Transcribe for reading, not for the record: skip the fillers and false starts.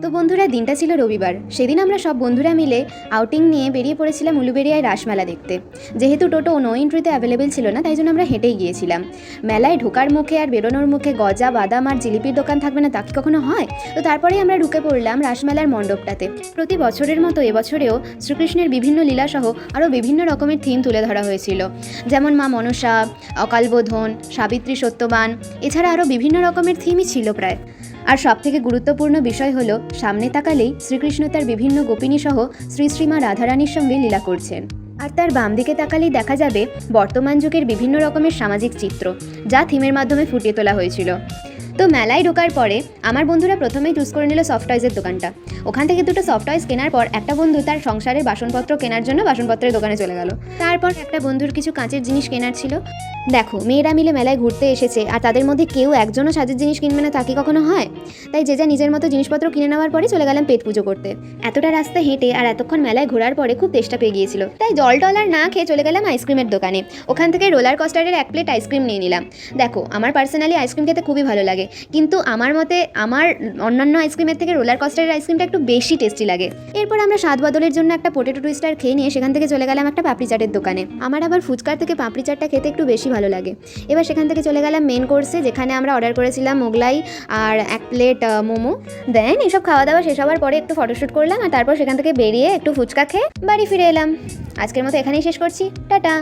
তো বন্ধুরা, দিনটা ছিল রবিবার। সেদিন আমরা সব বন্ধুরা মিলে আউটিং নিয়ে বেরিয়ে পড়েছিলাম উলুবেড়িয়ায় রাসমেলা দেখতে। যেহেতু টোটো নো এন্ট্রিতে অ্যাভেলেবেল ছিল না, তাই জন্য আমরা হেঁটেই গিয়েছিলাম। মেলায় ঢোকার মুখে আর বেরোনোর মুখে গজা, বাদাম আর জিলিপির দোকান থাকবে না তা কি কখনো হয়? তো তারপরেই আমরা ঢুকে পড়লাম রাসমেলার মণ্ডপটাতে। প্রতি বছরের মতো এবছরেও শ্রীকৃষ্ণের বিভিন্ন লীলাসহ আরও বিভিন্ন রকমের থিম তুলে ধরা হয়েছিল, যেমন মা মনসা, অকালবোধন, সাবিত্রী সত্যবান, এছাড়া আরও বিভিন্ন রকমের থিমই ছিল প্রায়। আর সবথেকে গুরুত্বপূর্ণ বিষয় হলো, সামনে তাকালেই শ্রীকৃষ্ণ তার বিভিন্ন গোপিনী সহ শ্রী শ্রীমা রাধারানীর সঙ্গে লীলা করছেন। আর তার বাম দিকে তাকালেই দেখা যাবে বর্তমান যুগের বিভিন্ন রকমের সামাজিক চিত্র, যা থিমের মাধ্যমে ফুটিয়ে তোলা হয়েছিল। তো মেলায় ঢোকার পরে আমার বন্ধুরা প্রথমেই চুজ করে নিল সফট টয়েসের দোকানটা। ওখান থেকে দুটো সফট টয়েস কেনার পর একটা বন্ধু তার সংসারের বাসনপত্র কেনার জন্য বাসনপত্রের দোকানে চলে গেল। তারপর একটা বন্ধুর কিছু কাঁচের জিনিস কেনার ছিল। দেখো, মেয়েরা মিলে মেলায় ঘুরতে এসেছে আর তাদের মধ্যে কেউ একজনও সাজের জিনিস কিনবে না তা কি কখনো হয়? তাই যে যা নিজের মতো জিনিসপত্র কিনে নেওয়ার পরে চলে গেলাম পেট পুজো করতে। এতটা রাস্তা হেঁটে আর এতক্ষণ মেলায় ঘোরার পরে খুব তেষ্টা পেয়ে গিয়েছিল, তাই জল টল আর না খেয়ে চলে গেলাম আইসক্রিমের দোকানে। ওখান থেকে রোলার কোস্টারের 1 প্লেট আইসক্রিম নিয়ে নিলাম। দেখো, আমার পার্সোনালি আইসক্রিম খেতে খুবই ভালো লাগে, কিন্তু আমার মতে আমার অন্যান্য আইসক্রিমের থেকে রোলার কোস্টারের আইসক্রিমটা একটু বেশি টেস্টি লাগে। এরপর আমরা স্বাদ বদলের জন্য একটা পোটেটো টুইস্টার খেয়ে নিয়ে সেখান থেকে চলে গেলাম একটা পাপড়ি চাটের দোকানে। আমার আবার ফুচকার থেকে পাপড়ি চাটটা খেতে একটু বেশি ভালো লাগে। এবার সেখান থেকে চলে গেলাম মেন কোর্সে, যেখানে আমরা অর্ডার করেছিলাম মোগলাই আর 1 প্লেট মোমো। দেন এসব খাওয়া দাওয়া শেষ হওয়ার পরে একটু ফটোশ্যুট করলাম আর তারপর সেখান থেকে বেরিয়ে একটু ফুচকা খেয়ে বাড়ি ফিরে এলাম। আজকের মতো এখানেই শেষ করছি। টাটা।